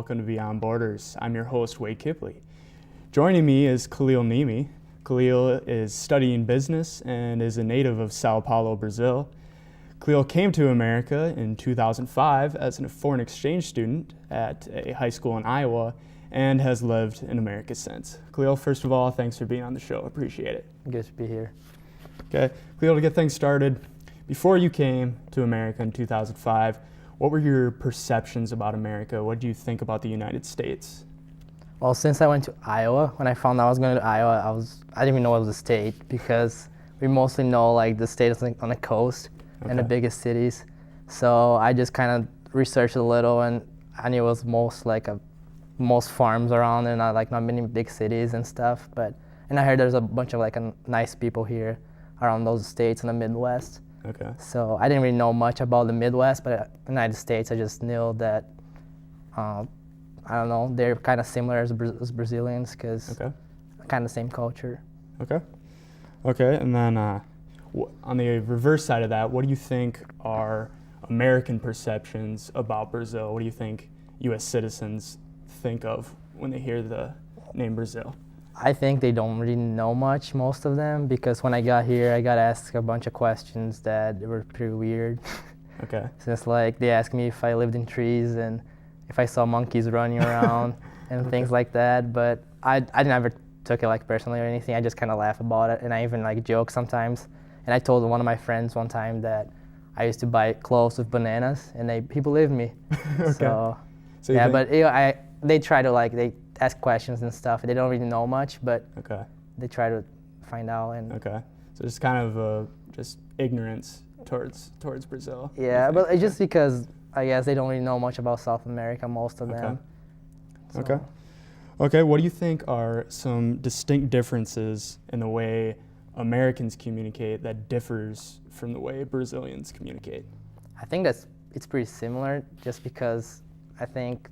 welcome to Beyond Borders. I'm your host, Wade Kipley. Joining me is Khalil Nimi. Khalil is studying business and is a native of Sao Paulo, Brazil. Khalil came to America in 2005 as a foreign exchange student at a high school in Iowa and has lived in America since. Khalil, first of all, thanks for being on the show. Appreciate it. Good to be here. Okay, Khalil, to get things started, before you came to America in 2005, what were your perceptions about America? What do you think about the United States? Well, since I went to Iowa, when I found out I was going to Iowa, I didn't even know it was a state because we mostly know like the state is like on the coast and the biggest cities. So I just kind of researched a little, and I knew it was most farms around and not many big cities and stuff. And I heard there's a bunch of nice people here around those states in the Midwest. Okay. So I didn't really know much about the Midwest, but the United States, I just knew that, I don't know, they're kind of similar as Brazilians because kind of the same culture. Okay. Okay, and then on the reverse side of that, what do you think are American perceptions about Brazil? What do you think U.S. citizens think of when they hear the name Brazil? I think they don't really know much, most of them, because when I got here, I got asked a bunch of questions that were pretty weird. Okay. Since they asked me if I lived in trees and if I saw monkeys running around and things like that, but I never took it personally or anything. I just kind of laugh about it, and I even joke sometimes. And I told one of my friends one time that I used to buy clothes with bananas, and he believed me. Okay. So yeah, but they try to they ask questions and stuff. They don't really know much, but they try to find out. And okay, so it's kind of just ignorance towards Brazil. Yeah, but it's just because I guess they don't really know much about South America, most of them. So. Okay. What do you think are some distinct differences in the way Americans communicate that differs from the way Brazilians communicate? I think it's pretty similar, just because I think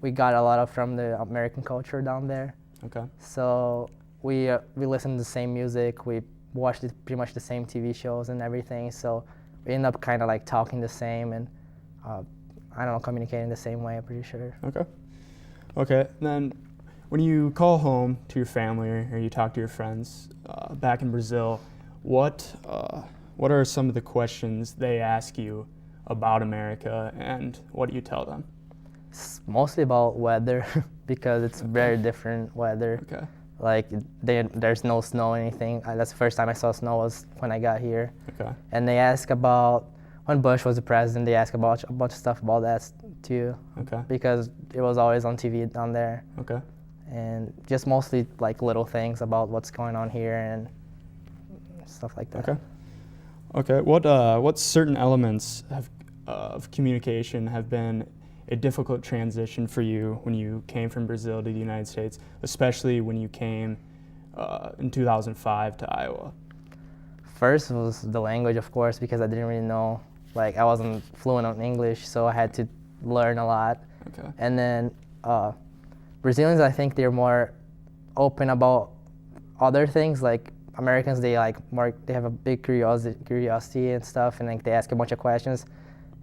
we got a lot from the American culture down there. Okay. So we listen to the same music, we watch pretty much the same TV shows and everything. So we end up kind of talking the same and I don't know, communicating the same way. I'm pretty sure. Okay. Okay. Then when you call home to your family or you talk to your friends back in Brazil, what are some of the questions they ask you about America, and what do you tell them? It's mostly about weather because it's very different weather. Okay. There's no snow or anything. That's the first time I saw snow was when I got here. Okay. And they ask about, when Bush was the president, they ask about a bunch of stuff about that too. Okay. Because it was always on TV down there. Okay. And just mostly little things about what's going on here and stuff like that. Okay. Okay. What certain elements of communication have been a difficult transition for you when you came from Brazil to the United States, especially when you came in 2005 to Iowa? First was the language, of course, because I didn't really know, I wasn't fluent in English, so I had to learn a lot. Okay. And then Brazilians, I think they're more open about other things. Americans, they have a big curiosity and stuff, and they ask a bunch of questions.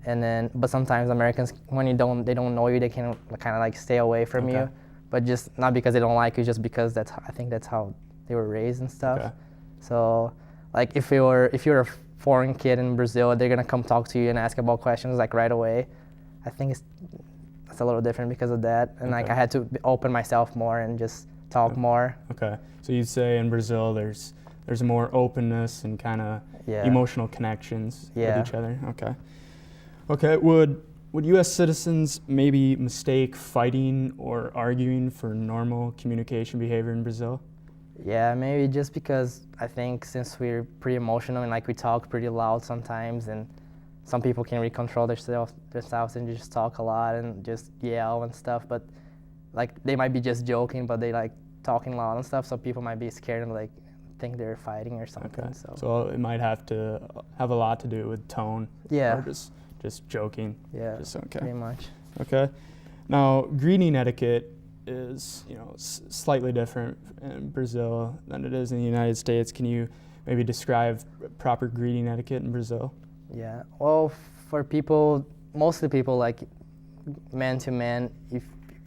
But sometimes Americans, when they don't know you, they can kind of stay away from you. But just not because they don't like you, just because I think that's how they were raised and stuff. Okay. So if you're a foreign kid in Brazil, they're gonna come talk to you and ask about questions right away. I think it's a little different because of that, and I had to open myself more and just talk more. Okay. So you'd say in Brazil there's more openness and kind of emotional connections with each other. Okay. Okay, would U.S. citizens maybe mistake fighting or arguing for normal communication behavior in Brazil? Yeah, maybe just because I think since we're pretty emotional and we talk pretty loud sometimes, and some people can't really control themselves and just talk a lot and just yell and stuff, but they might be just joking, but they talking loud and stuff, so people might be scared and think they're fighting or something. Okay. So it might have a lot to do with tone. Yeah. Or just joking. Yeah, pretty much. Okay. Now, greeting etiquette is, slightly different in Brazil than it is in the United States. Can you maybe describe proper greeting etiquette in Brazil? Yeah. Well, for people, mostly people man to man, if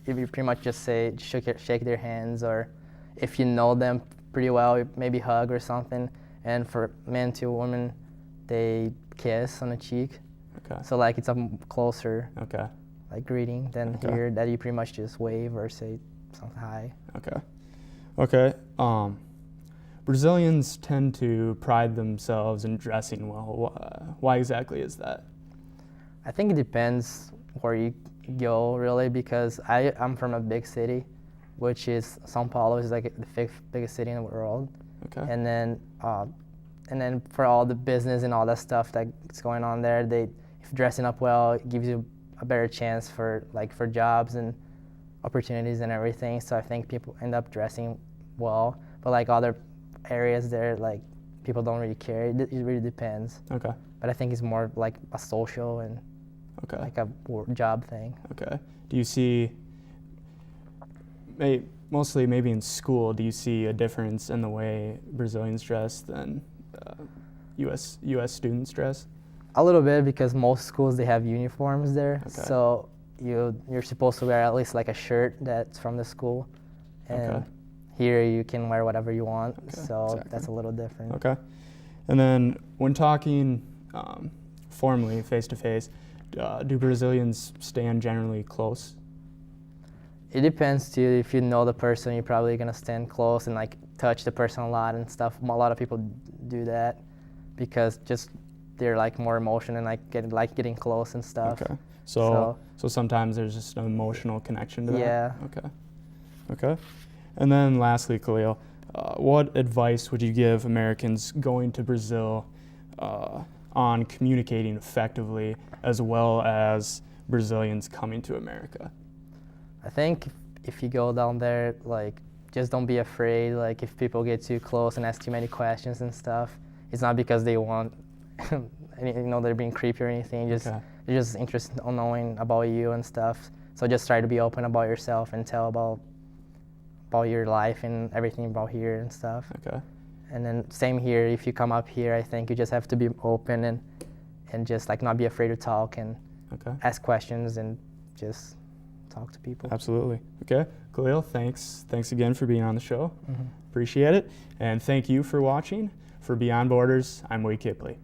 you pretty much just say shake their hands, or if you know them pretty well, maybe hug or something. And for man to woman, they kiss on the cheek. Okay. So like it's a closer Okay. like greeting than Okay. here that you pretty much just wave or say something hi. Okay. Okay. Brazilians tend to pride themselves in dressing well. Why exactly is that? I think it depends where you go really, because I'm from a big city, which is São Paulo is like the fifth biggest city in the world. Okay. And then for all the business and all that stuff that's going on there, if dressing up well, it gives you a better chance for jobs and opportunities and everything. So I think people end up dressing well, but like other areas there, like people don't really care. It really depends. Okay. But I think it's more like a social and Okay. like a job thing. Okay. Do you see, mostly maybe in school, do you see a difference in the way Brazilians dress than U.S. students dress? A little bit, because most schools they have uniforms there, Okay. so you're supposed to wear at least like a shirt that's from the school, and Okay. here you can wear whatever you want. Okay, So exactly. that's a little different. Okay. And then when talking formally, face to face, do Brazilians stand generally close? It depends too. If you know the person, you're probably gonna stand close and like touch the person a lot and stuff. A lot of people do that because just they're like more emotion and getting close and stuff. Okay. So sometimes there's just an emotional connection to that? Yeah. Okay. Okay. And then lastly, Khalil, what advice would you give Americans going to Brazil on communicating effectively, as well as Brazilians coming to America? I think if you go down there, like, just don't be afraid. Like, if people get too close and ask too many questions and stuff, it's not because they want, they're being creepy or anything. They're just interested in knowing about you and stuff. So just try to be open about yourself and tell about your life and everything about here and stuff. Okay. And then same here. If you come up here, I think you just have to be open and just like not be afraid to talk and ask questions and just talk to people. Absolutely. Okay. Khalil, thanks again for being on the show. Mm-hmm. Appreciate it. And thank you for watching. For Beyond Borders, I'm Wade Kipley.